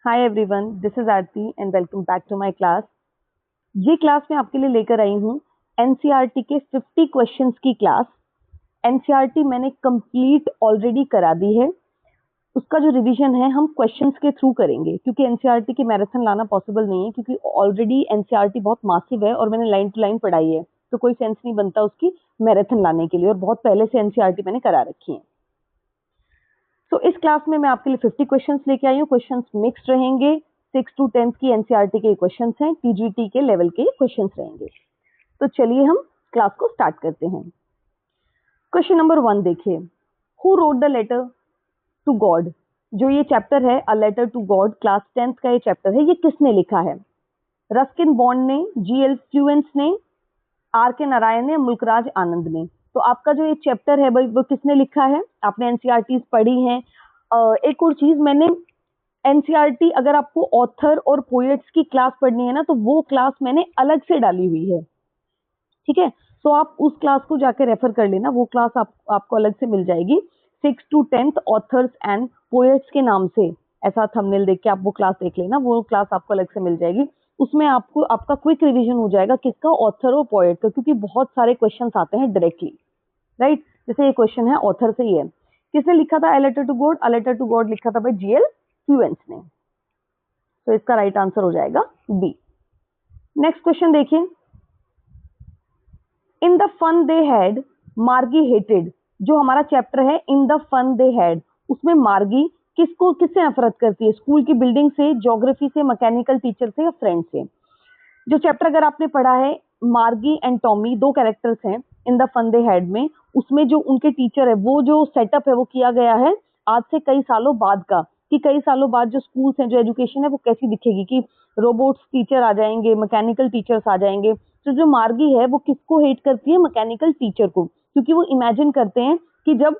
Hi everyone, this is Aarti and welcome back to my class. ये class मैं आपके लिए लेकर आई हूँ एनसीईआरटी के 50 क्वेश्चंस की क्लास। एनसीईआरटी मैंने कंप्लीट ऑलरेडी करा दी है। उसका जो रिवीजन है हम क्वेश्चंस के थ्रू करेंगे, क्योंकि एनसीईआरटी की मैराथन लाना पॉसिबल नहीं है, क्योंकि ऑलरेडी एनसीईआरटी बहुत मासिव है और मैंने लाइन टू लाइन पढ़ाई है, तो कोई सेंस नहीं बनता उसकी मैराथन लाने के लिए, और बहुत पहले से एनसीईआरटी मैंने करा रखी है। तो इस क्लास में मैं आपके लिए 50 क्वेश्चंस लेके आई हूँ। क्वेश्चंस मिक्स्ड रहेंगे, 6 to 10 की एनसीईआरटी के क्वेश्चंस हैं, टीजीटी के लेवल के क्वेश्चंस रहेंगे। तो चलिए हम क्लास को स्टार्ट करते हैं। क्वेश्चन नंबर 1 देखिए, who wrote the letter to God. जो ये चैप्टर है a letter to God, class 10th का ये चैप्टर है, ये किसने लिखा है? रस्किन बॉन्ड ने, जीएल फ्लुएंस ने, आर के नारायण ने, मुल्कराज आनंद ने। तो आपका जो ये चैप्टर है भाई वो किसने लिखा है? आपने एनसीईआरटी पढ़ी है। एक और चीज, मैंने एनसीईआरटी अगर आपको ऑथर और पोएट्स की क्लास पढ़नी है ना, तो वो क्लास मैंने अलग से डाली हुई है, ठीक है? तो आप उस क्लास को जाके रेफर कर लेना, वो क्लास आपको अलग से मिल जाएगी। 6 to 10th authors and poets के नाम से ऐसा थंबनेल देख के आप वो क्लास देख लेना, वो क्लास आपको अलग से मिल जाएगी। उसमें आपको आपका क्विक रिवीजन हो जाएगा किसका, ऑथर और पोएट का, क्योंकि बहुत सारे क्वेश्चन आते हैं डायरेक्टली, राइट? जैसे ये क्वेश्चन है ऑथर से ही है। किसने लिखा था a letter to God? A letter to God लिखा था भाई जीएल फ्लुएंस ने। तो इसका राइट आंसर हो जाएगा बी। नेक्स्ट क्वेश्चन देखिए, in the fun they had Margie hated. जो हमारा चैप्टर है in the fun they had, उसमें मार्गी किससे नफरत करती है? स्कूल की बिल्डिंग से, ज्योग्राफी से, मैकेनिकल टीचर से, या फ्रेंड से? जो चैप्टर अगर आपने पढ़ा है, मार्गी एंड टॉमी दो कैरेक्टर्स हैं in the fun they had में, उसमें जो उनके टीचर है, वो जो सेटअप है वो किया गया है आज से कई सालों बाद का, कि कई सालों बाद जो स्कूल्स हैं, जो एजुकेशन है, वो कैसी दिखेगी, कि रोबोट्स टीचर आ जाएंगे, मैकेनिकल टीचर्स आ जाएंगे। तो जो मार्गी है वो किसको हेट करती है? मैकेनिकल टीचर को, क्योंकि वो इमेजिन करते हैं कि जब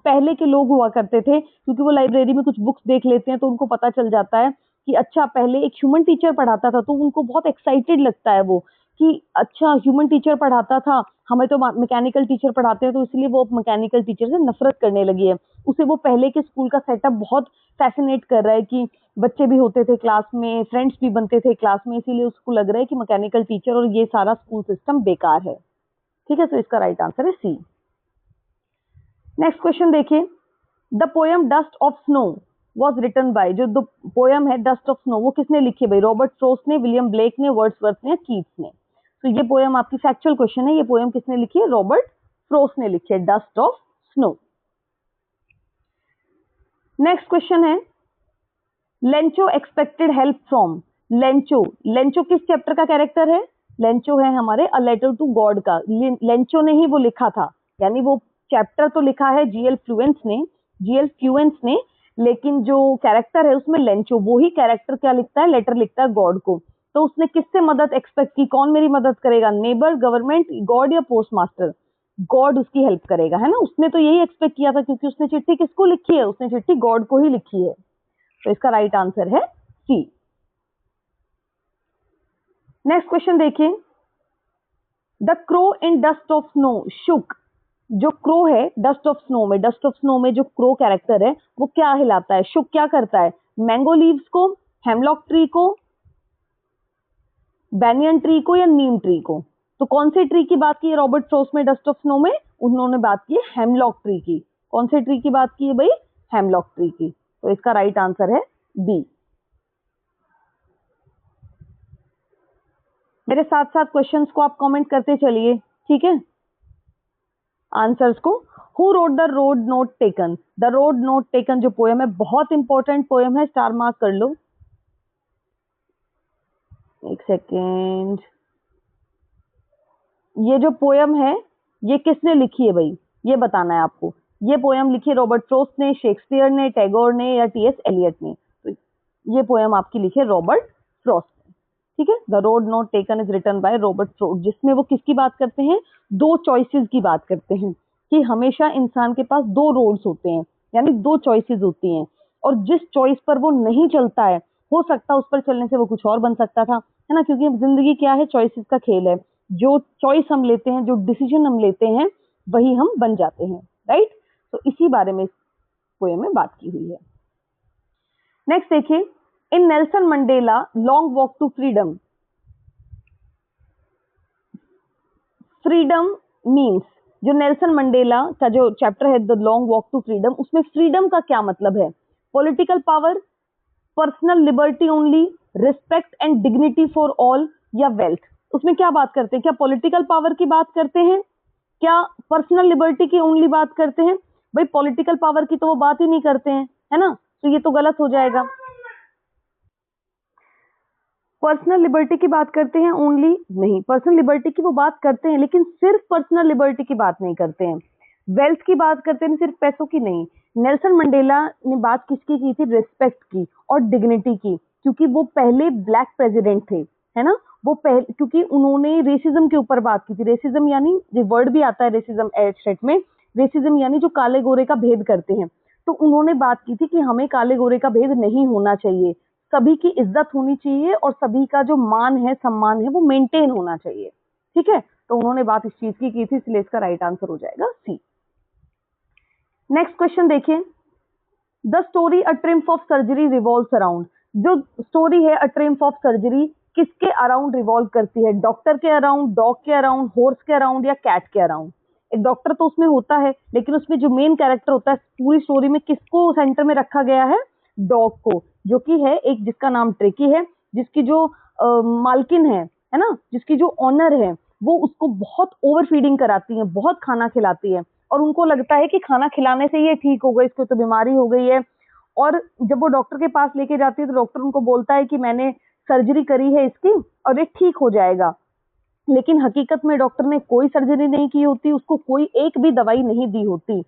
पहले के लोग हुआ करते थे, क्योंकि वो लाइब्रेरी में कुछ बुक्स देख लेते हैं तो उनको पता चल जाता है कि अच्छा पहले एक ह्यूमन टीचर पढ़ाता था, तो उनको बहुत एक्साइटेड लगता है वो, कि अच्छा ह्यूमन टीचर पढ़ाता था, हमें तो मैकेनिकल टीचर पढ़ाते हैं, तो इसलिए वो मैकेनिकल टीचर से नफरत करने लगी है। उसे वो पहले के स्कूल का सेटअप बहुत फैसिनेट कर रहा है, कि बच्चे भी होते थे क्लास में, फ्रेंड्स भी बनते थे क्लास में, इसीलिए उसको लग रहा है कि मैकेनिकल टीचर और ये सारा स्कूल सिस्टम बेकार है, ठीक है? तो इसका राइट आंसर है सी। नेक्स्ट क्वेश्चन देखिए, the poem dust of snow was written by. जो पोएम है डस्ट ऑफ स्नो, वो किसने लिखी है भाई? रॉबर्ट फ्रॉस्ट ने, विलियम ब्लेक ने, वर्ड्सवर्थ ने, कीट्स ने। तो ये पोएम आपकी फैक्चुअल क्वेश्चन है, ये पोएम किसने लिखी है? रॉबर्ट फ्रॉस्ट ने लिखी है, dust of snow. Next question है, Lencho expected help from. Lencho किस चैप्टर का कैरेक्टर है? लेंचो है हमारे अ लेटर टू गॉड का। लेंचो ने ही वो लिखा था, यानी वो चैप्टर तो लिखा है जीएल फ्लुएंस ने, लेकिन जो कैरेक्टर है उसमें लेंचो, वो ही कैरेक्टर क्या लिखता है? लेटर लिखता है गॉड को। तो उसने किससे मदद एक्सपेक्ट की? कौन मेरी मदद करेगा? नेबर, गवर्नमेंट, गॉड या पोस्ट मास्टर? गॉड उसकी हेल्प करेगा, है ना? उसने तो यही एक्सपेक्ट किया था, क्योंकि उसने चिट्ठी किसको लिखी है? उसने चिट्ठी गॉड को ही लिखी है। तो इसका राइट आंसर है सी। नेक्स्ट क्वेश्चन देखिए, the crow in dust of snow shook. जो क्रो है डस्ट ऑफ स्नो में जो क्रो कैरेक्टर है वो क्या हिलाता है? शुक क्या करता है? मैंगो लीव्स को, हेमलॉक ट्री को, बैनियन ट्री को, या नीम ट्री को? तो कौन से ट्री की बात की है रॉबर्ट फ्रॉस्ट में डस्ट ऑफ स्नो में? उन्होंने बात की है हेमलॉक ट्री की। कौन से ट्री की बात की है भाई? हेमलॉक ट्री की। तो इसका राइट आंसर है बी। मेरे साथ साथ क्वेश्चंस को आप कमेंट करते चलिए, ठीक है? आंसर्स को। Who wrote the road not taken. The road not taken जो पोएम है, बहुत इंपॉर्टेंट पोएम है, स्टार मार्क कर लो। एक सेकेंड, ये जो पोएम है ये किसने लिखी है भाई? ये बताना है आपको। ये पोएम लिखी है रॉबर्ट फ्रॉस्ट ने, शेक्सपियर ने, टैगोर ने, या टीएस एलियट ने? तो ये पोएम आपकी लिखी है रॉबर्ट फ्रॉस्ट ने, ठीक है? The road not taken is written by Robert Frost, जिसमें वो किसकी बात करते हैं? दो चॉइसेस की बात करते हैं, कि हमेशा इंसान के पास दो रोड्स होते हैं, यानी दो चॉइसेस होती हैं, और जिस चॉइस पर वो नहीं चलता है, हो सकता है उस पर चलने से वो कुछ और बन सकता था, है ना? क्योंकि जिंदगी क्या है? चॉइसेस का खेल है। जो चॉइस हम लेते हैं, जो डिसीजन हम लेते हैं, वही हम बन जाते हैं, राइट? तो इसी बारे में इस पोएम में बात की हुई है। नेक्स्ट देखिए, in Nelson Mandela long walk to freedom, freedom means, जो नेल्सन मंडेला का जो चैप्टर है the long walk to freedom, उसमें फ्रीडम का क्या मतलब है? Political power, personal liberty only, respect and dignity for all, या वेल्थ? उसमें क्या बात करते हैं? क्या पॉलिटिकल पावर की बात करते हैं? क्या पर्सनल लिबर्टी की ओनली बात करते हैं? भाई पॉलिटिकल पावर की तो वो बात ही नहीं करते हैं, है ना, तो ये तो गलत हो जाएगा। पर्सनल लिबर्टी की बात करते हैं ओनली? नहीं, पर्सनल लिबर्टी की वो बात करते हैं, लेकिन सिर्फ पर्सनल लिबर्टी की बात नहीं करते हैं। वेल्थ की बात करते हैं, सिर्फ पैसों की नहीं। नेल्सन मंडेला ने बात किसकी की थी? रिस्पेक्ट की और डिग्निटी की, क्योंकि वो पहले ब्लैक प्रेसिडेंट थे, है ना, वो पहले, क्योंकि उन्होंने रेसिज्म के ऊपर बात की थी। रेसिज्म यानी, ये वर्ड भी आता है रेसिज्म एड में, रेसिज्म यानी जो काले गोरे का भेद करते हैं। तो उन्होंने बात की थी कि हमें काले गोरे का भेद नहीं होना चाहिए, सभी की इज्जत होनी चाहिए और सभी का जो मान है, सम्मान है, वो मेंटेन होना चाहिए। ठीक है, तो उन्होंने बात इस चीज की थी, इसलिए इसका राइट आंसर हो जाएगा सी। नेक्स्ट क्वेश्चन देखिए, the story a triumph of surgery revolves around, जो स्टोरी है अ ट्रिम्फ ऑफ सर्जरी किसके अराउंड रिवॉल्व करती है? डॉक्टर के अराउंड, डॉग के अराउंड, हॉर्स के अराउंड, या कैट के अराउंड? एक डॉक्टर तो उसमें होता है, लेकिन उसमें जो मेन कैरेक्टर होता है पूरी स्टोरी में, किसको सेंटर में रखा गया है? डॉग को, जो कि है एक, जिसका नाम ट्रिकी है, जिसकी जो मालकिन है ना, जिसकी जो ऑनर है, वो उसको बहुत ओवर फीडिंग कराती है, बहुत खाना खिलाती है, और उनको लगता है कि खाना खिलाने से ये ठीक हो गई, इसको तो बीमारी हो गई है। और जब वो डॉक्टर के पास लेके जाती है तो डॉक्टर उनको बोलता है कि मैंने सर्जरी करी है इसकी और ये ठीक हो जाएगा, लेकिन हकीकत में डॉक्टर ने कोई सर्जरी नहीं की होती, उसको कोई एक भी दवाई नहीं दी होती,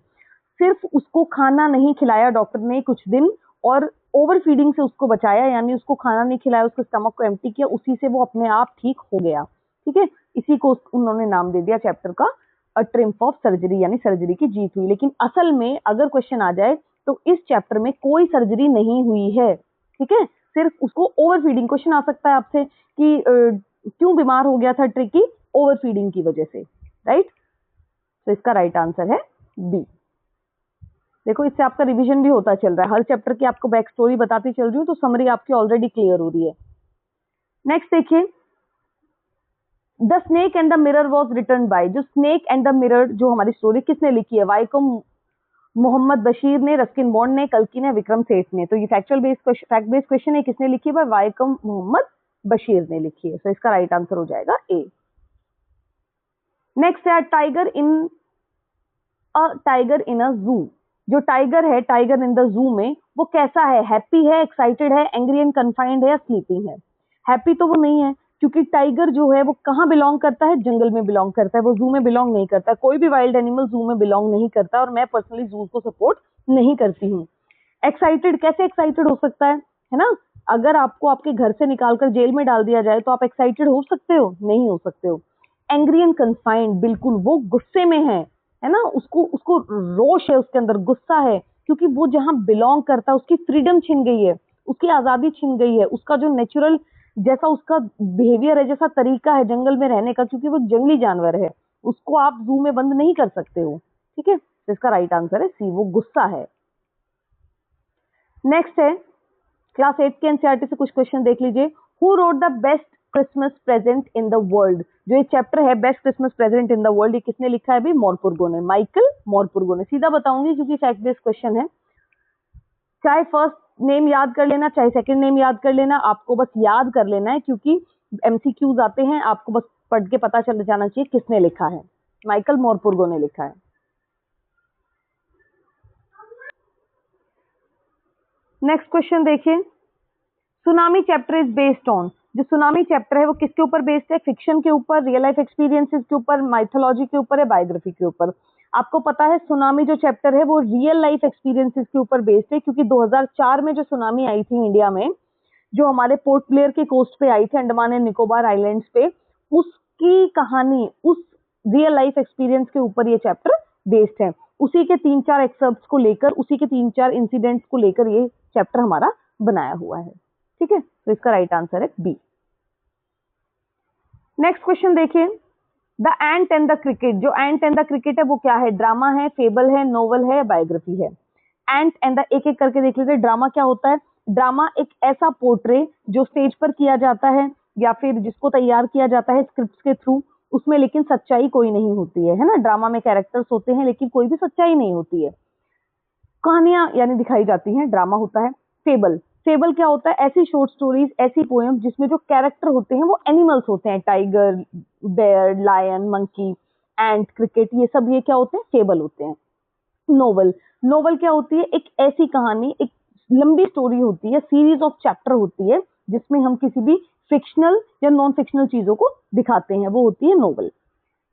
सिर्फ उसको खाना नहीं खिलाया डॉक्टर ने कुछ दिन, और ओवर फीडिंग से उसको बचाया, यानी उसको खाना नहीं खिलाया, उसके स्टमक को एम्प्टी किया, उसी से वो अपने आप ठीक हो गया। ठीक है, इसी को उन्होंने नाम दे दिया चैप्टर का अ ट्रिम्फ ऑफ सर्जरी, यानी सर्जरी की जीत हुई। लेकिन असल में अगर क्वेश्चन आ जाए तो इस चैप्टर में कोई सर्जरी नहीं हुई है। ठीक है, सिर्फ उसको ओवर फीडिंग, क्वेश्चन आ सकता है आपसे कि क्यों बीमार हो गया था ट्रिकी? ओवर फीडिंग की वजह से, राइट। तो इसका राइट आंसर है बी। देखो, इससे आपका रिवीजन भी होता चल रहा है, हर चैप्टर की आपको बैक स्टोरी बताती चल रही हूँ, तो समरी आपकी ऑलरेडी क्लियर हो रही है। नेक्स्ट देखिए, the snake and the mirror was written by, जो स्नेक एंड द मिरर जो हमारी स्टोरी किसने लिखी है? वाइकम मोहम्मद बशीर ने, रस्किन बॉन्ड ने, कल्कि ने, विक्रम सेठ ने। तो ये फैक्ट बेस्ड क्वेश्चन है, किसने लिखी है? वाइकम मोहम्मद बशीर ने लिखी है। तो इसका राइट आंसर हो जाएगा ए। नेक्स्ट है टाइगर इन अ जू, जो टाइगर है, टाइगर इन द जू में, वो कैसा है? हैप्पी है, एक्साइटेड है, एंग्री एंड कन्फाइंड है, या स्लीपिंग है? हैप्पी तो वो नहीं है, क्योंकि टाइगर जो है वो कहाँ बिलोंग करता है? जंगल में बिलोंग करता है, वो जू में बिलोंग नहीं करता। कोई भी वाइल्ड एनिमल जू में बिलोंग नहीं करता, और मैं पर्सनली जू को सपोर्ट नहीं करती हूँ। एक्साइटेड, कैसे एक्साइटेड हो सकता है ना? अगर आपको आपके घर से निकालकर जेल में डाल दिया जाए तो आप एक्साइटेड हो सकते हो? नहीं हो सकते हो। एंग्री एंड कन्फाइंड, बिल्कुल वो गुस्से में है ना, उसको उसको रोष है, उसके अंदर गुस्सा है, क्योंकि वो जहां बिलोंग करता है उसकी फ्रीडम छिन गई है, उसकी आजादी छिन गई है, उसका जो नेचुरल जैसा उसका बिहेवियर है, जैसा तरीका है जंगल में रहने का, क्योंकि वो जंगली जानवर है, उसको आप जू में बंद नहीं कर सकते हो। ठीक है, तो इसका राइट आंसर है सी, वो गुस्सा है। नेक्स्ट है क्लास 8 के एनसीईआरटी से कुछ क्वेश्चन देख लीजिए। Who wrote the best Christmas present in the world, जो ये चैप्टर है best Christmas present in the world, ये किसने लिखा है? भी मोरपुर्गो ने, माइकल मोरपुर्गो ने। सीधा बताऊंगी क्योंकि फैक्ट बेस्ड क्वेश्चन है, चाहे फर्स्ट नेम याद कर लेना, चाहे सेकंड नेम याद कर लेना, आपको बस याद कर लेना है, क्योंकि एमसीक्यूज आते हैं, आपको बस पढ़ के पता चल जाना चाहिए किसने लिखा है। माइकल मोरपुर्गो ने लिखा है। नेक्स्ट क्वेश्चन देखिए, tsunami chapter is based on, जो सुनामी चैप्टर है वो किसके ऊपर बेस्ड है? फिक्शन के ऊपर, रियल लाइफ एक्सपीरियंसेस के ऊपर, माइथोलॉजी के ऊपर है, बायोग्राफी के ऊपर? आपको पता है सुनामी जो चैप्टर है वो रियल लाइफ एक्सपीरियंसेस के ऊपर बेस्ड है, क्योंकि 2004 में जो सुनामी आई थी इंडिया में, जो हमारे पोर्ट ब्लेयर के कोस्ट पे आई थी, अंडमान एंड निकोबार आइलैंड्स पे, उसकी कहानी, उस रियल लाइफ एक्सपीरियंस के ऊपर ये चैप्टर बेस्ड है। उसी के 3-4 एक्सर्प्ट्स को लेकर, उसी के 3-4 इंसिडेंट्स को लेकर ये चैप्टर हमारा बनाया हुआ है। ठीक है, तो इसका राइट आंसर है बी। नेक्स्ट क्वेश्चन देखिए, the ant and the cricket, जो एंट एंड द क्रिकेट है वो क्या है? ड्रामा है, फेबल है, नोवेल है, बायोग्राफी है? एंट एंड द, एक एक करके देख लीजिए। ड्रामा क्या होता है? ड्रामा एक ऐसा पोर्ट्रे जो स्टेज पर किया जाता है या फिर जिसको तैयार किया जाता है स्क्रिप्ट के थ्रू, उसमें लेकिन सच्चाई कोई नहीं होती है ना। ड्रामा में कैरेक्टर्स होते हैं लेकिन कोई भी सच्चाई नहीं होती है, कहानियां यानी दिखाई जाती हैं, ड्रामा होता है। फेबल, फेबल क्या होता है? ऐसी शॉर्ट स्टोरीज, ऐसी पोएम जिसमें जो कैरेक्टर होते हैं वो एनिमल्स होते हैं, टाइगर, बेयर, लायन, मंकी, एंट, क्रिकेट, ये सब ये क्या होते हैं? फेबल होते हैं। नोवेल, नोवेल क्या होती है? एक ऐसी कहानी, एक लंबी स्टोरी होती है, सीरीज ऑफ चैप्टर होती है जिसमें हम किसी भी फिक्शनल या नॉन फिक्शनल चीजों को दिखाते हैं, वो होती है नोवेल।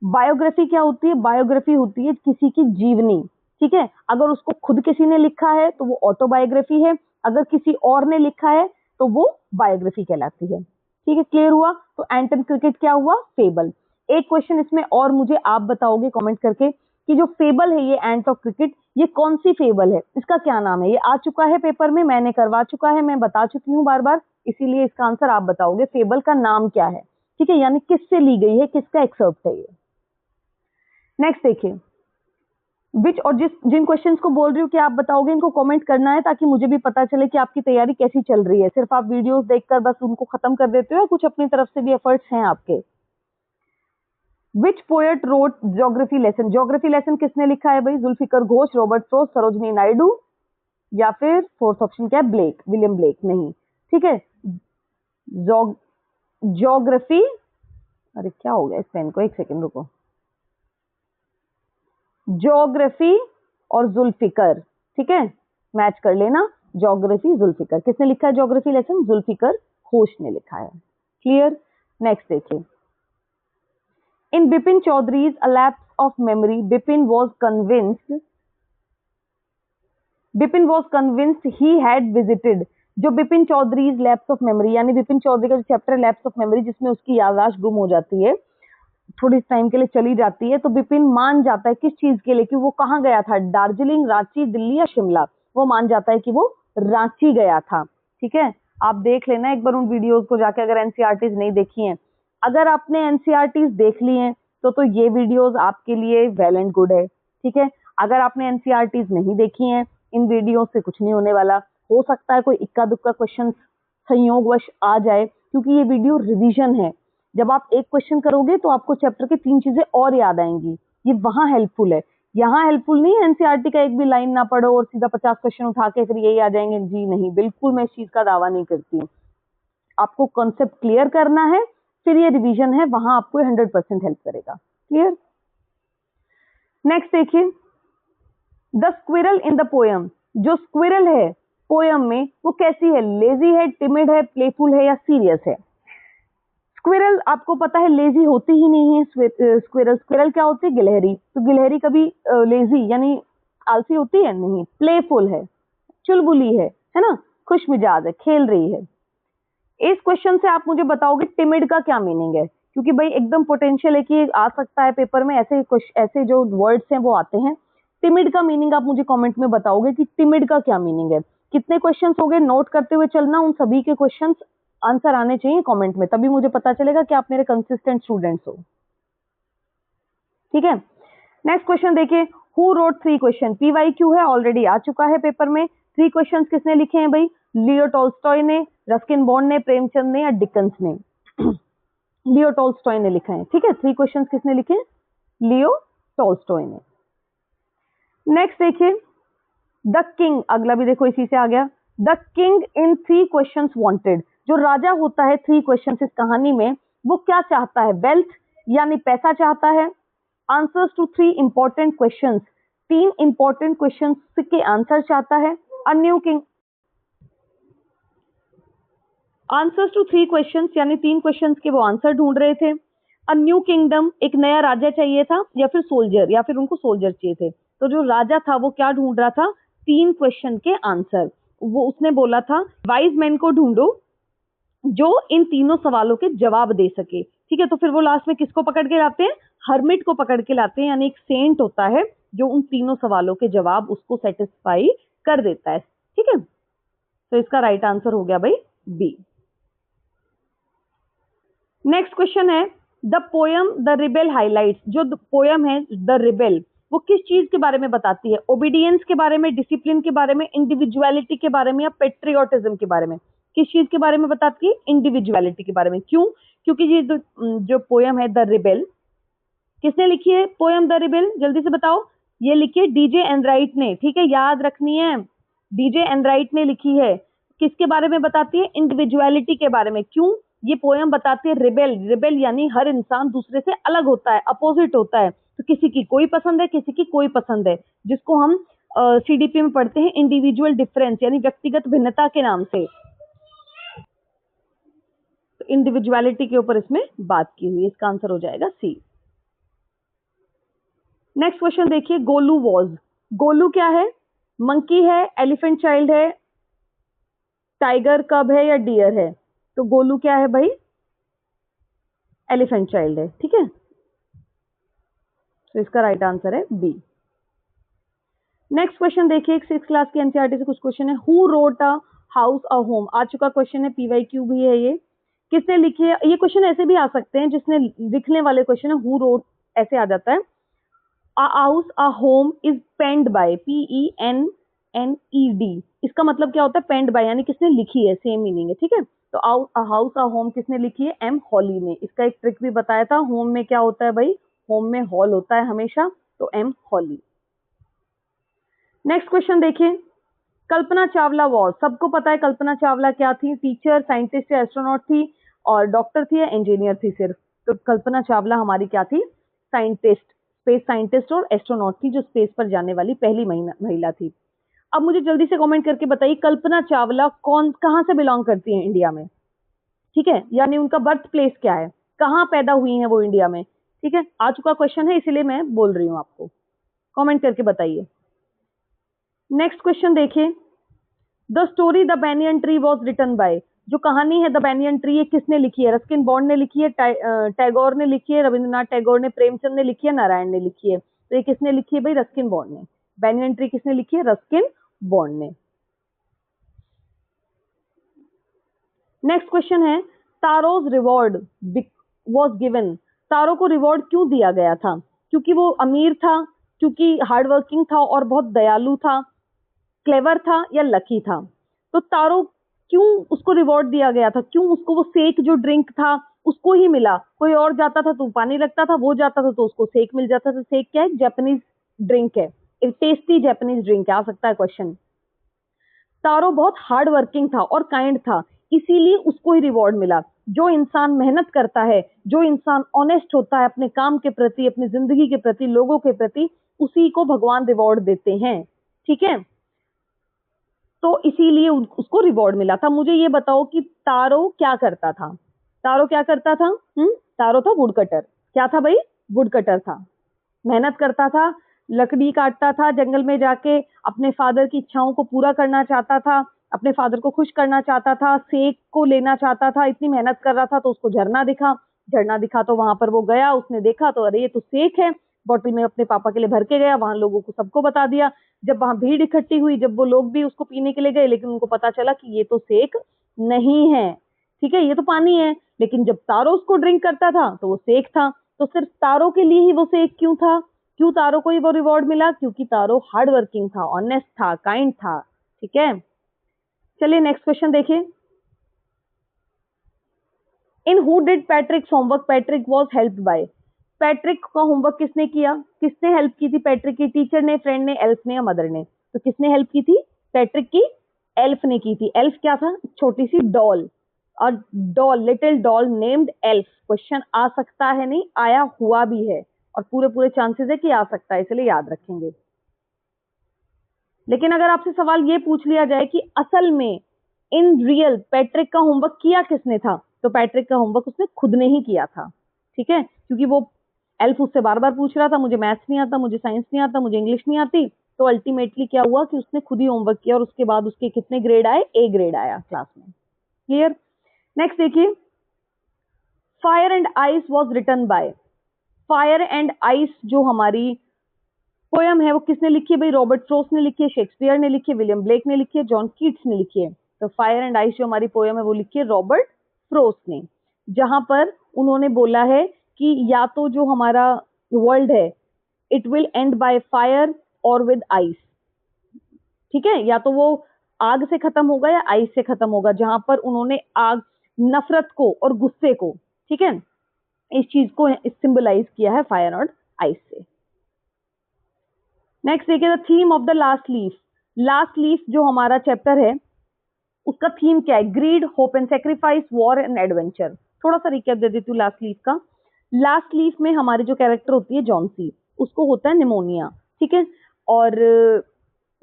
बायोग्राफी क्या होती है? बायोग्राफी होती है किसी की जीवनी, ठीक है। अगर उसको खुद किसी ने लिखा है तो वो ऑटोबायोग्राफी है, अगर किसी और ने लिखा है तो वो बायोग्राफी कहलाती है, ठीक है। क्लियर हुआ? तो एंट एंड क्रिकेट क्या हुआ? फेबल। एक क्वेश्चन इसमें और मुझे आप बताओगे कमेंट करके कि जो फेबल है ये एंट ऑफ क्रिकेट, ये कौन सी फेबल है, इसका क्या नाम है? ये आ चुका है पेपर में, मैंने करवा चुका है, मैं बता चुकी हूँ बार बार, इसीलिए इसका आंसर आप बताओगे फेबल का नाम क्या है, ठीक है, यानी किससे ली गई है, किसका एक्सर्प्ट है ये। नेक्स्ट देखिए, विच, और जिन क्वेश्चंस को बोल रही हूँ कि आप बताओगे, इनको कमेंट करना है ताकि मुझे भी पता चले कि आपकी तैयारी कैसी चल रही है। सिर्फ आप वीडियोस देखकर बस उनको खत्म कर देते हो या कुछ अपनी तरफ से भी एफर्ट्स हैं आपके। Which poet wrote geography lesson, geography lesson किसने लिखा है भाई? जुल्फिकर घोष, रॉबर्ट फ्रॉस्ट, सरोजनी नायडू, या फिर फोर्थ ऑप्शन क्या है? ब्लेक, विलियम ब्लेक, नहीं, ठीक है। ज्योग्राफी, अरे क्या हो गया इस पेन को, एक सेकेंड रुको। ज्योग्राफी और जुल्फिकर, ठीक है, मैच कर लेना। ज्योग्राफी, जुल्फिकर, किसने लिखा है ज्योग्राफी लेसन? जुल्फिकर घोष ने लिखा है। क्लियर? नेक्स्ट देखिए, in Bipin Chaudhary's a lapse of memory, Bipin was convinced he had visited, जो Bipin Chaudhary's lapse of memory, यानी बिपिन चौधरी का जो चैप्टर लैप्स ऑफ मेमोरी जिसमें उसकी याददाश्त गुम हो जाती है, थोड़ी टाइम के लिए चली जाती है, तो बिपिन मान जाता है किस चीज के लिए कि वो कहाँ गया था? दार्जिलिंग, रांची, दिल्ली या शिमला? वो मान जाता है कि वो रांची गया था, ठीक है। आप देख लेना एक बार उन वीडियोस को जाके, अगर एनसीईआरटीज नहीं देखी हैं। अगर आपने एनसीईआरटीज देख ली हैं तो ये वीडियोस आपके लिए वेल एंड गुड है, ठीक है। अगर आपने एनसीईआरटीज नहीं देखी हैं, इन वीडियो से कुछ नहीं होने वाला, हो सकता है कोई इक्का दुक्का क्वेश्चन संयोगवश आ जाए, क्योंकि ये वीडियो रिवीजन है। जब आप एक क्वेश्चन करोगे तो आपको चैप्टर की 3 चीजें और याद आएंगी, ये वहां हेल्पफुल है, यहाँ हेल्पफुल नहीं है। एनसीईआरटी का एक भी लाइन ना पढ़ो और सीधा 50 क्वेश्चन उठा के फिर यही आ जाएंगे, जी नहीं, बिल्कुल मैं इस चीज का दावा नहीं करती हूँ। आपको कॉन्सेप्ट क्लियर करना है, फिर ये रिवीजन है, वहां आपको 100% हेल्प करेगा। क्लियर? नेक्स्ट देखिए, the squirrel in the poem, जो स्क्विरल है पोयम में वो कैसी है? लेजी है, टिमिड है, प्लेफुल है या सीरियस है? स्क्विरल आपको पता है लेजी होती ही नहीं है। स्क्विरल, स्क्विरल क्या होती है? गिलहरी। तो गिलहरी कभी लेजी यानी आलसी होती है? नहीं। प्लेफुल है, चुलबुली है ना, खुश मिजाज है, खेल रही है। इस क्वेश्चन से आप मुझे बताओगे टिमिड का क्या मीनिंग है, क्योंकि भाई एकदम पोटेंशियल है कि आ सकता है पेपर में, ऐसे जो वर्ड्स हैं वो आते हैं। टिमिड का मीनिंग आप मुझे कमेंट में बताओगे कि टिमिड का क्या मीनिंग है। कितने क्वेश्चंस हो गए, नोट करते हुए चलना, उन सभी के क्वेश्चंस आंसर आने चाहिए कमेंट में, तभी मुझे पता चलेगा कि आप मेरे कंसिस्टेंट स्टूडेंट्स हो, ठीक है। नेक्स्ट क्वेश्चन देखिए, हु रोट 3 क्वेश्चन, पीवाईक्यू है, ऑलरेडी आ चुका है पेपर में। 3 क्वेश्चंस किसने लिखे हैं भाई? लियो टॉल्स्टॉय ने, रस्किन बॉन्ड ने, प्रेमचंद ने या डिकन्स ने? लियो टॉल्स्टॉय ने लिखा है, ठीक है। 3 क्वेश्चंस किसने लिखे? लियो टॉल्स्टॉय ने। नेक्स्ट देखिए, द किंग, अगला भी देखो इसी से आ गया। The king in 3 questions wanted, जो राजा होता है 3 क्वेश्चंस इस कहानी में, वो क्या चाहता है? वेल्थ यानी पैसा चाहता है, answers to 3 important questions, 3 important questions के आंसर चाहता है, a new king, answers to 3 questions यानी 3 क्वेश्चंस के वो आंसर ढूंढ रहे थे। अ न्यू किंगडम, एक नया राजा चाहिए था, या फिर सोल्जर, या फिर उनको सोल्जर चाहिए थे। तो जो राजा था वो क्या ढूंढ रहा था? 3 क्वेश्चन के आंसर। वो उसने बोला था वाइज मैन को ढूंढो जो इन तीनों सवालों के जवाब दे सके, ठीक है। तो फिर वो लास्ट में किसको पकड़ के लाते हैं? हर्मिट को पकड़ के लाते हैं, यानी एक सेंट होता है जो उन तीनों सवालों के जवाब उसको सेटिस्फाई कर देता है, ठीक है। तो इसका राइट आंसर हो गया भाई बी। नेक्स्ट क्वेश्चन है, the poem the rebel highlights, जो पोयम है द रिबेल, वो किस चीज के बारे में बताती है? ओबीडियंस के बारे में, डिसिप्लिन के बारे में, इंडिविजुअलिटी के बारे में, या पेट्रियोटिज्म के बारे में? किस चीज के बारे में बताती है? इंडिविजुअलिटी के बारे में। क्यों? क्योंकि ये जो पोयम है द रिबेल, किसने लिखी है पोयम द रिबेल? जल्दी से बताओ। ये लिखी है डीजे एनराइट ने, ठीक है, याद रखनी है, डीजे एनराइट ने लिखी है। किसके बारे में बताती है? इंडिविजुअलिटी के बारे में। क्यों? ये पोयम बताती है रिबेल, रिबेल यानी हर इंसान दूसरे से अलग होता है, अपोजिट होता है। तो किसी की कोई पसंद है, किसी की कोई पसंद है, जिसको हम सीडीपी में पढ़ते हैं इंडिविजुअल डिफरेंस, यानी व्यक्तिगत भिन्नता के नाम से। तो इंडिविजुअलिटी के ऊपर इसमें बात की हुई, इसका आंसर हो जाएगा सी। नेक्स्ट क्वेश्चन देखिए, गोलू वॉज, गोलू क्या है? मंकी है, एलिफेंट चाइल्ड है, टाइगर कब है, या डियर है? तो गोलू क्या है भाई? एलिफेंट चाइल्ड है, ठीक है। तो इसका राइट आंसर है बी। नेक्स्ट क्वेश्चन देखिए, 6th क्लास की एनसीईआरटी से कुछ क्वेश्चन है। Who wrote a house a home, आ चुका क्वेश्चन है, पीवाईक्यू भी है ये। किसने लिखी है? ये क्वेश्चन ऐसे भी आ सकते हैं, जिसने लिखने वाले क्वेश्चन है हु रोट, ऐसे आ जाता है। A house, a home is penned by, PENNED। इसका मतलब क्या होता है? पेंड बाय यानी किसने लिखी है, सेम मीनिंग है, ठीक है। तो a house, a home किसने लिखी है? एम हॉली ने। इसका एक ट्रिक भी बताया था, होम में क्या होता है भाई? होम में हॉल होता है हमेशा, तो एम हॉली। नेक्स्ट क्वेश्चन देखिए, कल्पना चावला वॉज, सबको पता है कल्पना चावला क्या थी? टीचर, साइंटिस्ट या एस्ट्रोनॉट थी, और डॉक्टर थी या इंजीनियर थी सिर्फ? तो कल्पना चावला हमारी क्या थी? साइंटिस्ट, स्पेस साइंटिस्ट और एस्ट्रोनॉट थी, जो स्पेस पर जाने वाली पहली महिला थी। अब मुझे जल्दी से कमेंट करके बताइए, कल्पना चावला कहाँ से बिलोंग करती है इंडिया में, ठीक है, यानी उनका बर्थ प्लेस क्या है, कहाँ पैदा हुई है वो इंडिया में, ठीक है। आ चुका क्वेश्चन है, इसीलिए मैं बोल रही हूँ आपको, कमेंट करके बताइए। नेक्स्ट क्वेश्चन देखिए, the story the banyan tree was written by, जो कहानी है द बैनियन ट्री, ये किसने लिखी है? रस्किन बॉन्ड ने लिखी है, टैगोर ने लिखी है, रविंद्रनाथ टैगोर ने, प्रेमचंद ने लिखी है, नारायण ने लिखी है? तो ये किसने लिखी है भाई? रस्किन बॉन्ड ने। बैनियन ट्री किसने लिखी है? रस्किन बॉन्ड ने। नेक्स्ट क्वेश्चन है, तारोज रिवॉर्ड वॉज गिवन, तारो को रिवॉर्ड क्यों दिया गया था? क्योंकि वो अमीर था, क्योंकि हार्ड वर्किंग था और बहुत दयालु था, क्लेवर था, या लकी था? तो तारो क्यों उसको रिवॉर्ड दिया गया था? क्यों उसको वो सेक जो ड्रिंक था उसको ही मिला? कोई और जाता था तो पानी लगता था, वो जाता था तो उसको सेक मिल जाता था। सेक क्या है? जापानीज ड्रिंक है, एक टेस्टी जापानीज ड्रिंक है, आ सकता है क्वेश्चन। तारो बहुत हार्ड वर्किंग था और काइंड था, इसीलिए उसको ही रिवॉर्ड मिला। जो इंसान मेहनत करता है, जो इंसान ऑनेस्ट होता है अपने काम के प्रति, अपनी जिंदगी के प्रति, लोगों के प्रति, उसी को भगवान रिवॉर्ड देते हैं, ठीक है। तो इसीलिए उसको रिवॉर्ड मिला था। मुझे ये बताओ कि तारो क्या करता था? तारो क्या करता था? तारो था वुड कटर। क्या था भाई? वुड कटर था। मेहनत करता था, लकड़ी काटता था, जंगल में जाके अपने फादर की इच्छाओं को पूरा करना चाहता था, अपने फादर को खुश करना चाहता था, सेक को लेना चाहता था। इतनी मेहनत कर रहा था तो उसको झरना दिखा, झरना दिखा तो वहां पर वो गया, उसने देखा तो अरे ये तो सेक है, बॉटल में अपने पापा के लिए भर के गया, वहां लोगों को सबको बता दिया। जब वहां भीड़ इकट्ठी हुई, जब वो लोग भी उसको पीने के लिए गए, लेकिन उनको पता चला कि ये तो सेक नहीं है, ठीक है, ये तो पानी है। लेकिन जब तारो उसको ड्रिंक करता था तो वो सेक था। तो सिर्फ तारो के लिए ही वो सेक क्यों था? क्यों तारो को ही वो रिवॉर्ड मिला? क्योंकि तारो हार्ड वर्किंग था, ऑनेस्ट था, काइंड था, ठीक है। चलिए नेक्स्ट क्वेश्चन देखिए, in who did पैट्रिक्स homework Patrick was helped bye, Patrick का होमवर्क किसने किया? किसने हेल्प की थी पैट्रिक की? टीचर ने, फ्रेंड ने, एल्फ ने, या मदर ने? तो किसने हेल्प की थी पैट्रिक की? एल्फ ने की थी। एल्फ क्या था? छोटी सी डॉल, और doll, little doll named Elf. Question आ सकता है, नहीं आया हुआ भी है, और पूरे पूरे चांसेस है कि आ सकता है, इसलिए याद रखेंगे। लेकिन अगर आपसे सवाल ये पूछ लिया जाए कि असल में इन रियल पैट्रिक का होमवर्क किया किसने था, तो पैट्रिक का होमवर्क उसने खुद ने ही किया था, ठीक है। क्योंकि वो एल्फ उससे बार बार पूछ रहा था, मुझे मैथ्स नहीं आता, मुझे साइंस नहीं आता, मुझे इंग्लिश नहीं आती, तो अल्टीमेटली क्या हुआ कि उसने खुद ही होमवर्क किया, और उसके बाद उसके कितने ग्रेड आए? ए ग्रेड आया क्लास में। क्लियर? नेक्स्ट देखिए, fire and ice was written by, fire and ice जो हमारी पोयम है वो किसने लिखी है भाई? रॉबर्ट फ्रोस्ट ने लिखी है, शेक्सपियर ने लिखी है, विलियम ब्लेक ने लिखी है, जॉन कीट्स ने लिखी है। तो फायर एंड आइस जो हमारी पोयम है वो लिखी है रॉबर्ट फ्रोस्ट ने, जहां पर उन्होंने बोला है कि या तो जो हमारा वर्ल्ड है it will and by fire और विद आइस। ठीक है, या तो वो आग से खत्म होगा या आइस से खत्म होगा, जहां पर उन्होंने आग, नफरत को और गुस्से को, ठीक है, इस चीज को सिंबलाइज किया है फायर और आइस से। नेक्स्ट देखिए, the theme of the last leaf. Last leaf जो हमारा चैप्टर है उसका थीम क्या है? Greed, hope and sacrifice, war and adventure. थोड़ा सा रिकैप दे देती हूँ लास्ट लीफ का। लास्ट लीफ में हमारी जो कैरेक्टर होती है जॉन्सी, उसको होता है निमोनिया, ठीक है, और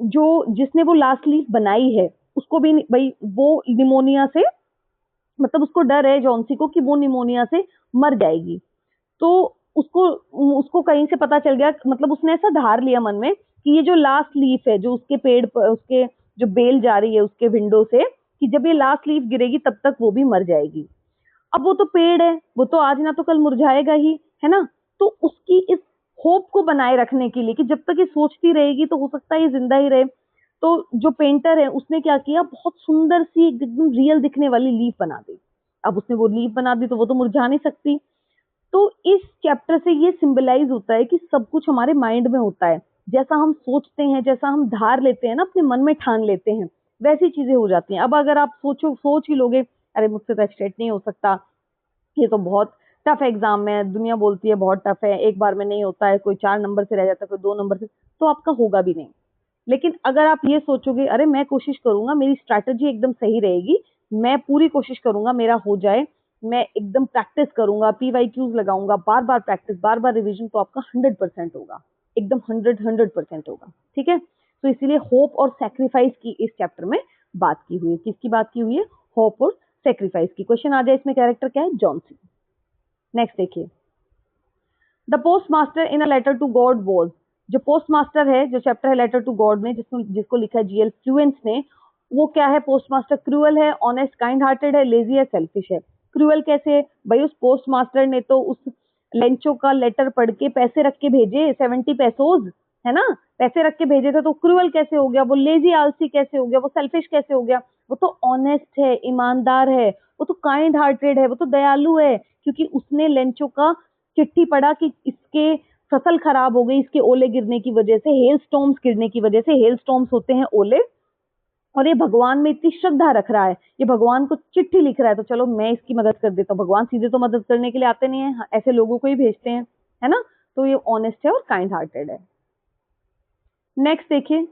जो जिसने वो लास्ट लीफ बनाई है उसको भी भाई वो निमोनिया से, मतलब उसको डर है जॉन्सी को कि वो निमोनिया से मर जाएगी। तो उसको उसको कहीं से पता चल गया, मतलब उसने ऐसा धार लिया मन में कि ये जो लास्ट लीफ है जो उसके पेड़ पर, उसके जो बेल जा रही है उसके विंडो से, कि जब ये लास्ट लीफ गिरेगी तब तक वो भी मर जाएगी। अब वो तो पेड़ है, वो तो आज ना तो कल मुरझाएगा ही, है ना। तो उसकी इस होप को बनाए रखने के लिए कि जब तक ये सोचती रहेगी तो हो सकता है ये जिंदा ही रहे, तो जो पेंटर है उसने क्या किया, बहुत सुंदर सी एकदम रियल दिखने वाली लीफ बना दी। अब उसने वो लीफ बना दी तो वो तो मुरझा नहीं सकती। तो इस चैप्टर से ये सिंबलाइज होता है कि सब कुछ हमारे माइंड में होता है, जैसा हम सोचते हैं, जैसा हम धार लेते हैं ना, अपने मन में ठान लेते हैं, वैसी चीजें हो जाती हैं। अब अगर आप सोच ही लोगे अरे मुझसे तो स्ट्रेट नहीं हो सकता, ये तो बहुत टफ एग्जाम है, दुनिया बोलती है बहुत टफ है, एक बार में नहीं होता है, कोई 4 नंबर से रह जाता है, कोई 2 नंबर से, तो आपका होगा भी नहीं। लेकिन अगर आप ये सोचोगे अरे मैं कोशिश करूंगा, मेरी स्ट्रैटेजी एकदम सही रहेगी, मैं पूरी कोशिश करूंगा मेरा हो जाए, मैं एकदम प्रैक्टिस करूंगा, PYQs लगाऊंगा, बार बार प्रैक्टिस, बार बार रिविजन, तो आपका 100% होगा, एकदम 100% होगा। ठीक है, तो इसीलिए होप और सेक्रीफाइस की इस चैप्टर में बात की हुई है। किसकी बात की हुई है? होप और सेक्रीफाइस की। क्वेश्चन आ जाए इसमें कैरेक्टर क्या है? जॉनसी। नेक्स्ट देखिए, the postmaster in a letter to God was. जो पोस्ट मास्टर है, जो चैप्टर है लेटर टू गॉड में, जिसको लिखा है GL फ्लुएंस ने, वो क्या है? पोस्ट मास्टर क्रूअल है, ऑनेस्ट, काइंड हार्टेड है, लेजी है, सेल्फिश है। क्रूअल कैसे है भाई? उस पोस्ट मास्टर ने तो उस लेंचो का लेटर पढ़ के पैसे रख के भेजे, 70 पैसोज, है ना, पैसे रख के भेजे थे, तो क्रूअल कैसे हो गया? वो लेजी, आलसी कैसे हो गया? वो सेल्फिश कैसे हो गया? वो तो ऑनेस्ट है, ईमानदार है, वो तो काइंड हार्टेड है, वो तो दयालु है, क्योंकि उसने लेंचो का चिट्ठी पढ़ा कि इसके फसल खराब हो गई, इसके ओले गिरने की वजह से, हेल स्टॉर्म्स गिरने की वजह से, हेल स्टॉर्म्स होते हैं ओले, और ये भगवान में इतनी श्रद्धा रख रहा है, ये भगवान को चिट्ठी लिख रहा है, तो चलो मैं इसकी मदद कर देता हूँ। भगवान सीधे तो मदद करने के लिए आते नहीं है, ऐसे लोगों को ही भेजते हैं, है ना। तो ये ऑनेस्ट है और काइंड हार्टेड है। नेक्स्ट देखिए,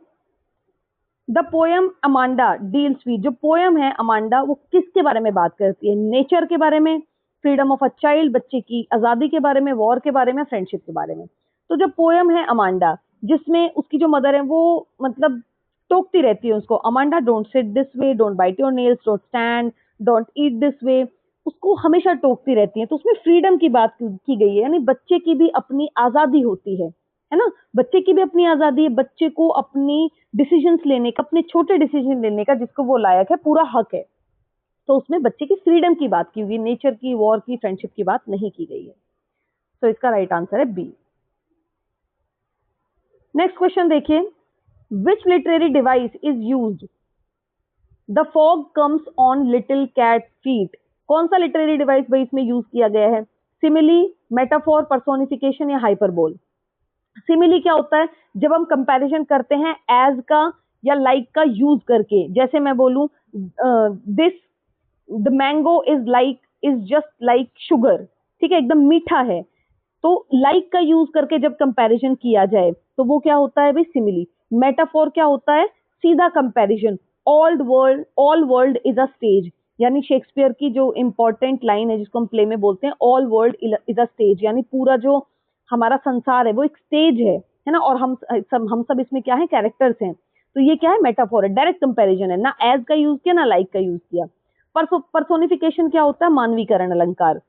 the poem Amanda deals with. जो पोयम है अमांडा, वो किसके बारे में बात करती है? नेचर के बारे में, फ्रीडम ऑफ अ चाइल्ड, बच्चे की आजादी के बारे में, वॉर के बारे में, फ्रेंडशिप के बारे में। तो जो पोयम है अमांडा, जिसमें उसकी जो मदर है वो मतलब टोकती रहती है उसको, Amanda don't sit this way, don't bite your nails, don't stand, don't eat this way, उसको हमेशा टोकती रहती है। तो उसमें फ्रीडम की बात की गई है, यानी बच्चे की भी अपनी आजादी होती है ना, बच्चे की भी अपनी आजादी है, बच्चे को अपनी डिसीजंस लेने का, अपने छोटे डिसीजन लेने का जिसको वो लायक है, पूरा हक है। तो उसमें बच्चे की फ्रीडम की बात की हुई, नेचर की, वॉर की, फ्रेंडशिप की बात नहीं की गई है। तो इसका राइट आंसर है बी। नेक्स्ट क्वेश्चन देखिए, which literary device is used the fog comes on little cat feet. कौन सा लिटरेरी डिवाइस भाई इसमें यूज किया गया है? सिमिली, मेटाफोर, पर्सोनिफिकेशन या हाइपरबोल। सिमिली क्या होता है? जब हम कंपैरिजन करते हैं एज का या लाइक का यूज करके, जैसे मैं बोलूं this the mango is just like sugar, ठीक है, एकदम मीठा है, तो लाइक का यूज करके जब कंपैरिजन किया जाए तो वो क्या होता है भाई? सिमिली। मेटाफोर क्या होता है? सीधा comparison, all world is a stage, यानी शेक्सपियर की जो इंपॉर्टेंट लाइन है जिसको हम प्ले में बोलते हैं, all world is a stage, यानी पूरा जो हमारा संसार है वो एक स्टेज है ना, और हम सब इसमें क्या है? कैरेक्टर्स हैं। तो ये क्या है? मेटाफोर है, डायरेक्ट कंपैरिजन है, ना एज का यूज किया ना लाइक का यूज किया। पर्सोनिफिकेशन क्या होता है? मानवीकरण अलंकार,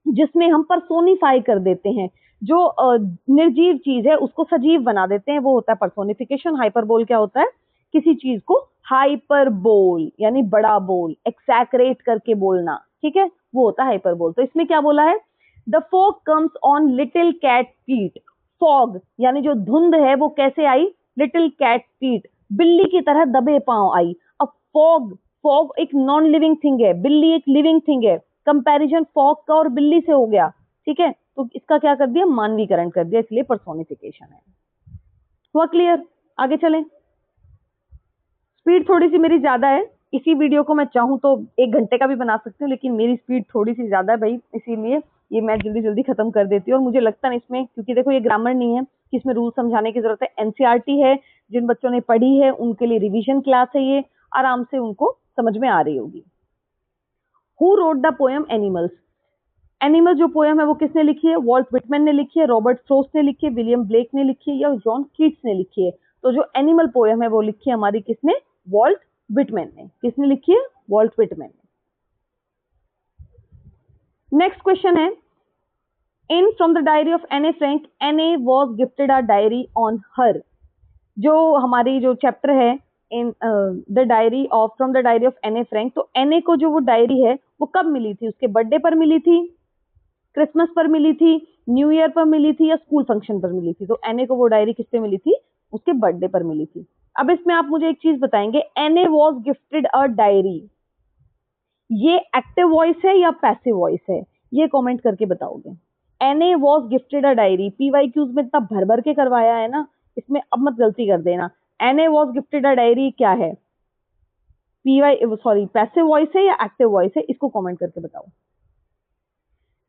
जिसमें हम पर्सोनिफाई कर देते हैं, जो निर्जीव चीज है उसको सजीव बना देते हैं, वो होता है पर्सोनिफिकेशन। हाइपरबोल क्या होता है? किसी चीज को हाइपरबोल, यानी बड़ा बोल, एक्सैक्रेट करके बोलना, ठीक है, वो होता है हाइपरबोल। तो इसमें क्या बोला है? The fog comes on little cat feet. Fog यानी जो धुंध है वो कैसे आई? लिटिल कैट फीट, बिल्ली की तरह दबे पांव आई। अब फॉग, फॉग एक नॉन लिविंग थिंग है, बिल्ली एक लिविंग थिंग है, कंपैरिजन फॉग का और बिल्ली से हो गया, ठीक है। तो इसका क्या कर दिया, मानवीकरण कर दिया, इसलिए पर्सोनिफिकेशन है। हुआ क्लियर? आगे चलें। स्पीड थोड़ी सी मेरी ज्यादा है, इसी वीडियो को मैं चाहूँ तो 1 घंटे का भी बना सकती हूँ, लेकिन मेरी स्पीड थोड़ी सी ज्यादा है भाई, इसीलिए ये मैं जल्दी जल्दी खत्म कर देती हूँ। और मुझे लगता नहीं इसमें, क्योंकि देखो ये ग्रामर नहीं है कि इसमें रूल समझाने की जरूरत है, एनसीईआरटी है, जिन बच्चों ने पढ़ी है उनके लिए रिवीजन क्लास है, ये आराम से उनको समझ में आ रही होगी। Who wrote the poem animals? Animal जो पोएम है वो किसने लिखी है? वॉल्ट विटमैन ने लिखी है, रॉबर्ट फ्रोस्ट ने लिखी है, विलियम ब्लेक ने लिखी है, या जॉन कीट्स ने लिखी है? तो जो एनिमल पोएम है वो लिखी है हमारी किसने? वॉल्ट विटमैन ने। किसने लिखी है? वॉल्ट विटमैन ने। नेक्स्ट क्वेश्चन है, in from the diary of एने फ्रैंक, एने was gifted a diary on her. जो हमारी जो चैप्टर है in the diary of, from the diary of एने फ्रैंक, तो एने को जो वो डायरी है वो कब मिली थी? उसके बर्थडे पर मिली थी, क्रिसमस पर मिली थी, न्यू ईयर पर मिली थी, या स्कूल फंक्शन पर मिली थी? तो एने को वो डायरी किस पे मिली थी? उसके बर्थडे पर मिली थी। अब इसमें आप मुझे एक चीज बताएंगे, एने वॉज गिफ्टेड अ डायरी, ये एक्टिव वॉइस है या पैसिव वॉइस है? ये कमेंट करके बताओगे। एने was gifted a diary, PYQs में इतना भर भर के करवाया है ना, इसमें अब मत गलती कर देना। एने वॉज गिफ्टेड अ डायरी क्या है? पैसिव वॉइस है या एक्टिव वॉइस है? इसको कमेंट करके बताओ।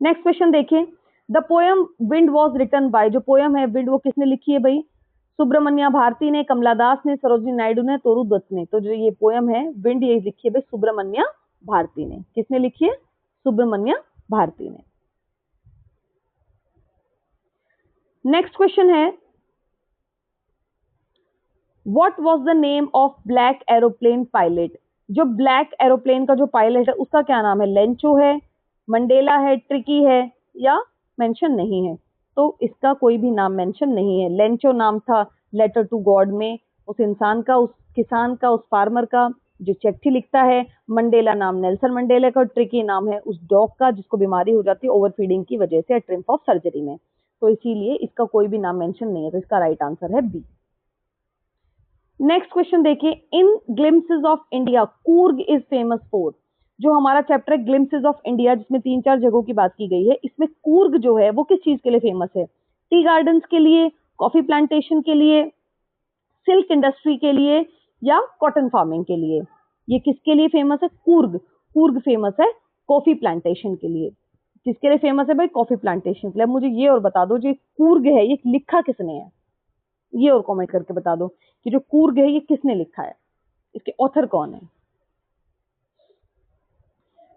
नेक्स्ट क्वेश्चन देखिए, the poem wind was written by, जो पोएम है विंड वो किसने लिखी है भाई? सुब्रमण्या भारती ने, कमला दास ने, सरोजिनी नायडू ने, तोरू दत्त ने। तो जो ये पोएम है विंड, ये लिखी है भाई सुब्रमण्या भारती ने। किसने लिखी है? सुब्रमण्या भारती ने। नेक्स्ट क्वेश्चन है, what was the name of black aeroplane pilot? जो ब्लैक एरोप्लेन का जो पायलट है उसका क्या नाम है? लेंचो है, मंडेला है, ट्रिकी है, या मेंशन नहीं है? तो इसका कोई भी नाम मेंशन नहीं है। लेंचो नाम था लेटर टू गॉड में, उस इंसान का, उस किसान का, उस फार्मर का जो चिट्ठी लिखता है। मंडेला नाम नेल्सन मंडेला का, और ट्रिकी नाम है उस डॉग का जिसको बीमारी हो जाती है ओवरफीडिंग की वजह से, ट्रिम्प ऑफ सर्जरी में। तो इसीलिए इसका कोई भी नाम मेंशन नहीं है, तो इसका राइट आंसर है बी। नेक्स्ट क्वेश्चन देखिए, in glimpses of India Coorg is famous for. जो हमारा चैप्टर है ग्लिम्पसेस ऑफ इंडिया, जिसमें 3-4 जगहों की बात की गई है, इसमें कूर्ग जो है वो किस चीज के लिए फेमस है? टी गार्डन्स के लिए, कॉफी प्लांटेशन के लिए, सिल्क इंडस्ट्री के लिए, या कॉटन फार्मिंग के लिए? ये किसके लिए फेमस है? कूर्ग। कूर्ग फेमस है कॉफी प्लांटेशन के लिए। किसके लिए फेमस है भाई? कॉफी प्लांटेशन के लिए। अब मुझे ये और बता दो, जो कूर्ग है ये लिखा किसने है? ये और कमेंट करके बता दो कि जो कूर्ग है ये किसने लिखा है, इसके ऑथर कौन है?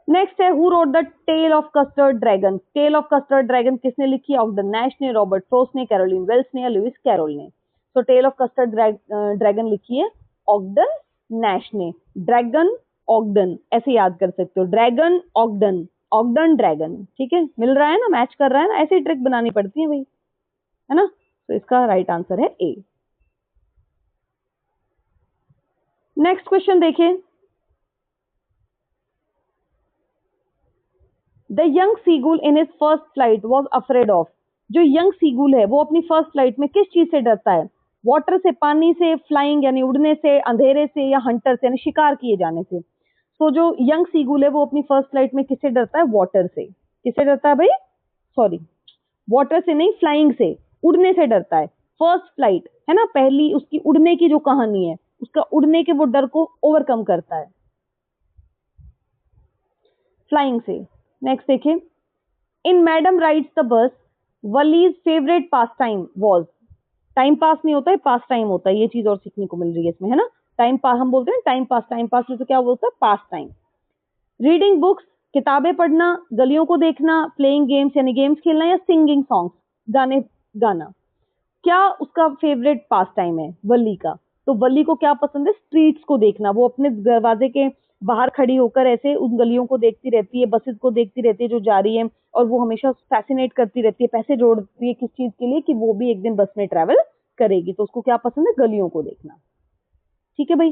नेक्स्ट है, who wrote the tale of custard dragon? Tale of custard dragon किसने लिखी है? ऑगडन नैश ने, रॉबर्ट फ्रोस्ट ने, कैरोलिन वेल्स ने, या लुइस कैरोल ने? तो टेल ऑफ कस्टर्ड ड्रैगन लिखी है ऑगडन नैश ने। ड्रैगन ऑगडन ऐसे याद कर सकते हो, ड्रैगन ऑगडन, ऑगडन ड्रैगन। ठीक है, मिल रहा है ना, मैच कर रहा है ना, ऐसी ट्रिक बनानी पड़ती है भाई, है ना? तो इसका राइट आंसर है ए। नेक्स्ट क्वेश्चन देखिए, the young seagull in his first flight was afraid of. जो यंग सीगुल है वो अपनी फर्स्ट फ्लाइट में किस चीज से डरता है? वाटर से, पानी से, फ्लाइंग यानी उड़ने से, अंधेरे से, या हंटर से यानी शिकार किए जाने से? तो जो यंग सीगुल है वो अपनी फर्स्ट फ्लाइट में किससे डरता है? वाटर से। किससे डरता है भाई? सॉरी, वाटर से नहीं, फ्लाइंग से, उड़ने से डरता है। फर्स्ट फ्लाइट है ना, पहली उसकी उड़ने की जो कहानी है, उसका उड़ने के वो डर को ओवरकम करता है फ्लाइंग से। नेक्स्ट देखिए, इन madam rides the bus Valli's favourite pastime was. Time pass नहीं होता है, पास टाइम होता है, ये चीज और सीखने को मिल रही है इसमें, है ना? टाइम पास हम बोलते हैं, टाइम पास, टाइम पास में तो क्या बोलता है? पास टाइम। रीडिंग बुक्स, किताबें पढ़ना, गलियों को देखना, प्लेइंग गेम्स यानी गेम्स खेलना, या सिंगिंग सॉन्ग्स गाने गाना? क्या उसका फेवरेट पास टाइम है वल्ली का? तो वल्ली को क्या पसंद है? स्ट्रीट्स को देखना। वो अपने दरवाजे के बाहर खड़ी होकर ऐसे उन गलियों को देखती रहती है, बसेस को देखती रहती है जो जा रही है, और वो हमेशा फैसिनेट करती रहती है, पैसे जोड़ती है किस चीज के लिए? कि वो भी एक दिन बस में ट्रैवल करेगी। तो उसको क्या पसंद है? गलियों को देखना। ठीक है भाई,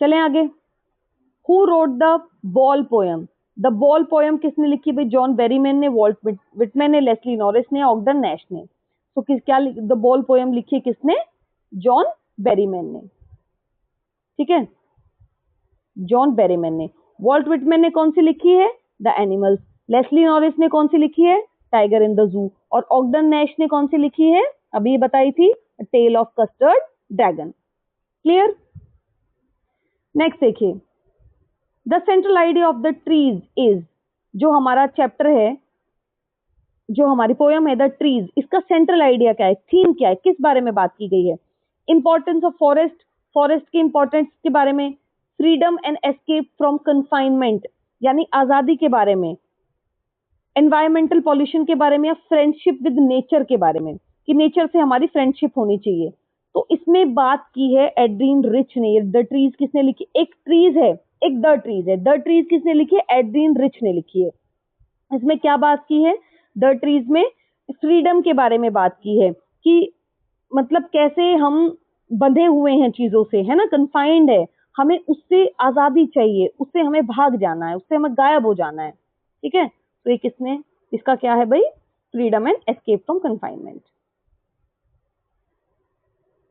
चलें आगे। Who wrote the ball poem? The ball poem किसने लिखी भाई? जॉन बेरीमैन ने, वॉल्ट विटमैन ने, लेस्ली नॉरिस ने, ऑगडन नैश ने? तो किस क्या द बॉल पोएम लिखी किसने? जॉन बेरीमैन ने। ठीक है, जॉन बेरीमैन ने। वॉल्ट विटमैन ने कौन सी लिखी है? The animals. लेस्ली नॉरिस ने कौन सी लिखी है? Tiger in the zoo. और ऑगडन नैश ने कौन सी लिखी है, अभी बताई थी, tale of custard dragon. Clear. Next देखिए, the central idea of the trees is, जो हमारा चैप्टर है, जो हमारी पोयम है द ट्रीज, इसका सेंट्रल आइडिया क्या है, थीम क्या है, किस बारे में बात की गई है। इंपॉर्टेंस ऑफ फॉरेस्ट, फॉरेस्ट की इंपॉर्टेंस के बारे में, freedom and escape from confinement यानी आजादी के बारे में, एनवायरमेंटल पॉल्यूशन के बारे में, या फ्रेंडशिप विद नेचर के बारे में कि नेचर से हमारी फ्रेंडशिप होनी चाहिए। तो इसमें बात की है एड्रीन रिच ने। द ट्रीज किसने लिखी, एक ट्रीज है, एक द ट्रीज है। द ट्रीज किसने लिखी है, एड्रीन रिच ने लिखी है। इसमें क्या बात की है, द ट्रीज में फ्रीडम के बारे में बात की है कि मतलब कैसे हम बंधे हुए हैं चीजों से, है ना, कन्फाइंड है, हमें उससे आजादी चाहिए, उससे हमें भाग जाना है, उससे हमें गायब हो जाना है। ठीक है, तो ये किसने, इसका क्या है भाई, freedom and escape from confinement.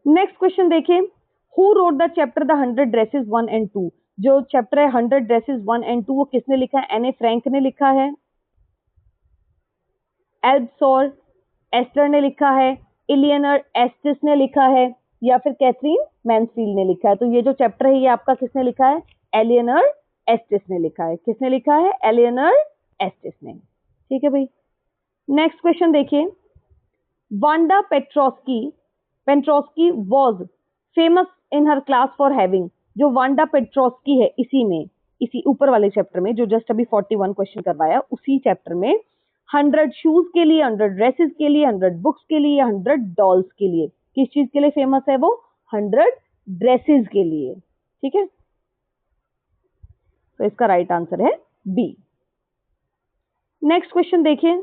Next question देखिए, who wrote the chapter the 100 dresses 1 and 2। जो चैप्टर है 100 ड्रेसेस 1 एंड 2 वो किसने लिखा है, एन ए फ्रैंक ने लिखा है, एल्बसोर एस्टर ने लिखा है, इलियनर एस्टिस ने लिखा है, या फिर कैथरीन मैनफील्ड ने लिखा है। तो ये जो चैप्टर है ये आपका किसने लिखा है, एलियनर एस्टिस ने लिखा है। किसने लिखा है, एलियनर एस्टिस ने। ठीक है भाई। नेक्स्ट क्वेश्चन देखिए, Wanda Petronski was famous in her class for having. जो वांडा पेट्रोस्की है, इसी में, इसी ऊपर वाले चैप्टर में जो जस्ट अभी 41 क्वेश्चन करवाया, उसी चैप्टर में 100 शूज के लिए, 100 ड्रेसेस के लिए, 100 बुक्स के लिए, 100 डॉल्स के लिए, किस चीज के लिए फेमस है वो, 100 ड्रेसेस के लिए। ठीक है, तो इसका राइट आंसर है बी। नेक्स्ट क्वेश्चन देखिए,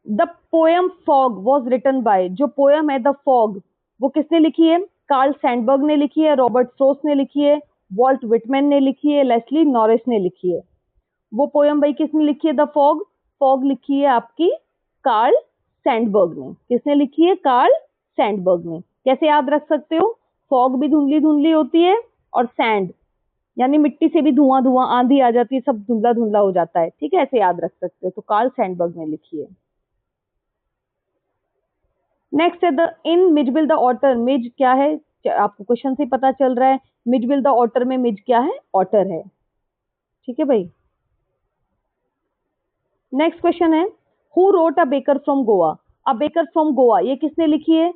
the poem fog was written by. जो पोएम है द फॉग वो किसने लिखी है, कार्ल सैंडबर्ग ने लिखी है, रॉबर्ट फ्रोस्ट ने लिखी है, वॉल्ट विटमैन ने लिखी है, लेस्ली नॉरिस ने लिखी है। वो पोयम भाई किसने लिखी है, द फॉग, फॉग लिखी है आपकी कार्ल सैंडबर्ग ने। किसने लिखी है, कार्ल सैंडबर्ग ने। कैसे याद रख सकते हो, फॉग भी धुंधली धुंधली होती है, और सैंड यानी मिट्टी से भी धुआं धुआं, आंधी आ जाती है, सब धुंधला धुंधला हो जाता है। ठीक है, ऐसे याद रख सकते हो। तो कार्ल सैंडबर्ग ने लिखी है। नेक्स्ट है the in Mijbil the otter. Mij क्या है, आपको क्वेश्चन से पता चल रहा है, मिजबिल द ऑटर में मिज क्या है, ऑटर है। ठीक है भाई। नेक्स्ट क्वेश्चन है, who wrote a baker from Goa. A baker from Goa ये किसने लिखी है,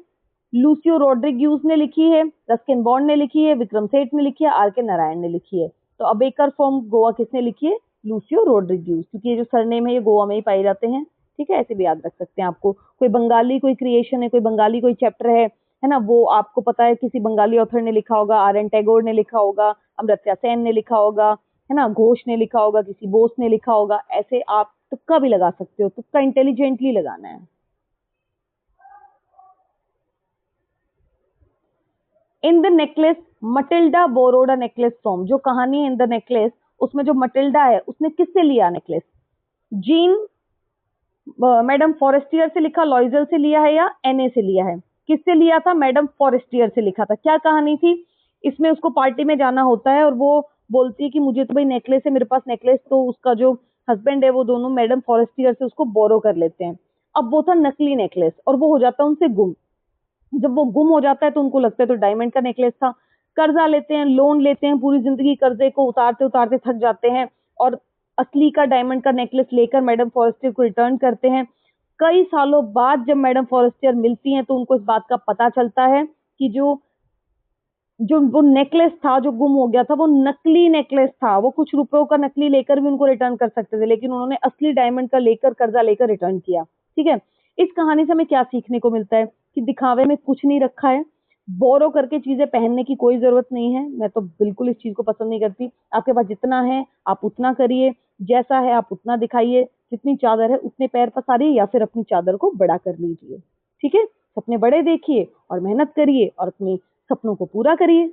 लूसियो रोड्रिग्यूज ने लिखी है, रस्किन बॉन्ड ने लिखी है, विक्रम सेठ ने लिखी है, आर के नारायण ने लिखी है। तो अ बेकर फ्रॉम गोवा किसने लिखी है, लूसियो रोड्रिग्यूज, क्योंकि ये जो सरनेम है ये गोवा में ही पाए जाते हैं। ठीक है, ऐसे भी याद रख सकते हैं। आपको कोई बंगाली कोई क्रिएशन है, कोई बंगाली कोई चैप्टर है ना, वो आपको पता है किसी बंगाली ऑथर ने लिखा होगा, आर एन टैगोर ने लिखा होगा, अमर्त्य सेन ने लिखा होगा, है ना, घोष ने लिखा होगा, किसी बोस ने लिखा होगा। ऐसे आप तुक्का भी लगा सकते हो, तुक्का इंटेलिजेंटली लगाना है। In the necklace Matilda borrowed a necklace from. जो कहानी है इन द नेकलेस, उसमें जो मटिल्डा है उसने किससे लिया नेकलेस, जीन मैडम फॉरेस्टियर से लिखा, लॉइजल से लिया है, या एनए से लिया है। किससे लिया था, मैडम फॉरेस्टियर से लिखा था। क्या कहानी थी, इसमें उसको पार्टी में जाना होता है और वो बोलती है कि मुझे तो भाई नेकलेस है मेरे पास नेकलेस, तो उसका जो हस्बैंड है वो दोनों मैडम फॉरेस्टियर से उसको बोरो कर लेते हैं। अब वो था नकली नेकलेस और वो हो जाता है उनसे गुम। जब वो गुम हो जाता है तो उनको लगता है तो डायमंड का नेकलेस था। कर्जा लेते हैं, लोन लेते हैं, पूरी जिंदगी कर्जे को उतारते उतारते थक जाते हैं और असली का डायमंड का नेकलेस लेकर मैडम फॉरेस्टियर को रिटर्न करते हैं। कई सालों बाद जब मैडम फॉरेस्टियर मिलती हैं तो उनको इस बात का पता चलता है कि जो जो वो नेकलेस था जो गुम हो गया था वो नकली नेकलेस था। वो कुछ रुपयों का नकली लेकर भी उनको रिटर्न कर सकते थे, लेकिन उन्होंने असली डायमंड का लेकर कर्जा लेकर रिटर्न किया। ठीक है, इस कहानी से हमें क्या सीखने को मिलता है कि दिखावे में कुछ नहीं रखा है, बोरो करके चीजें पहनने की कोई जरूरत नहीं है। मैं तो बिल्कुल इस चीज को पसंद नहीं करती। आपके पास जितना है आप उतना करिए, जैसा है आप उतना दिखाइए, जितनी चादर है उतने पैर पसारिए या फिर अपनी चादर को बड़ा कर लीजिए। ठीक है, सपने बड़े देखिए और मेहनत करिए और अपने सपनों को पूरा करिए।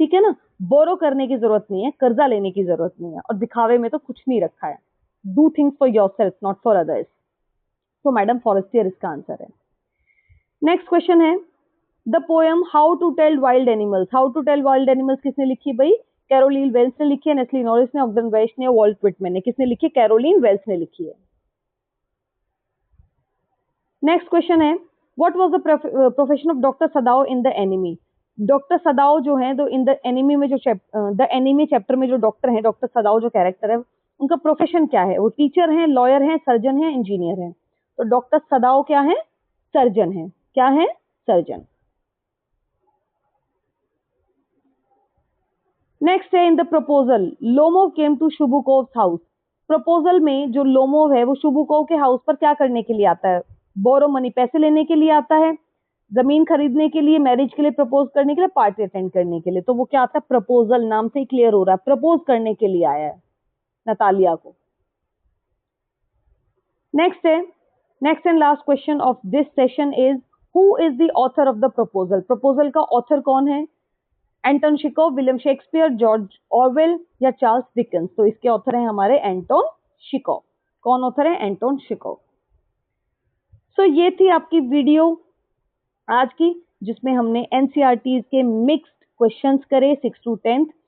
ठीक है ना, बोरो करने की जरूरत नहीं है, कर्जा लेने की जरूरत नहीं है, और दिखावे में तो कुछ नहीं रखा है। Do things for yourself not for others. तो मैडम फॉरेस्टियर इसका आंसर है। नेक्स्ट क्वेश्चन है the poem how to tell wild animals. How to tell wild animals किसने लिखी भाई, कैरोलीन वेल्स ने लिखी है, नेस्ली नॉरिस ने, ऑगडन वेल्श ने, वॉल्ट विटमैन ने। किसने लिखी, कैरोलीन वेल्स ने लिखी है। नेक्स्ट क्वेश्चन है, what was the profession of doctor Sadao in the enemy. Doctor सदाओ जो है, तो इन द एनिमी में जो द एनिमी चैप्टर में जो डॉक्टर है, डॉक्टर सदाओ जो कैरेक्टर है, उनका प्रोफेशन क्या है? वो टीचर हैं, लॉयर हैं, सर्जन हैं, इंजीनियर हैं? तो डॉक्टर सदाओ क्या है? सर्जन है। क्या है? सर्जन। नेक्स्ट है, in the proposal Lomov came to Chubukov house. Proposal में जो लोमोव है वो शुबुकोव के हाउस पर क्या करने के लिए आता है? बोरो मनी, पैसे लेने के लिए आता है, जमीन खरीदने के लिए, मैरिज के लिए प्रपोज करने के लिए, पार्टी अटेंड करने के लिए? तो वो क्या आता है? प्रपोजल। नाम से ही क्लियर हो रहा है, प्रपोज करने के लिए आया है नतालिया को। नेक्स्ट है, next and last question of this session is, who is the author of the proposal. Proposal का ऑथर कौन है? Anton Chekhov, William Shakespeare, George Orwell या चार्ल्स डिकेंस? तो इसके ऑथर हैं हमारे एंटोन शिकोव। कौन ऑथर है? एंटोन शिकोव। सो ये थी आपकी वीडियो आज की, जिसमें हमने एनसीईआरटी के मिक्स्ड क्वेश्चंस करे 6 to 10th।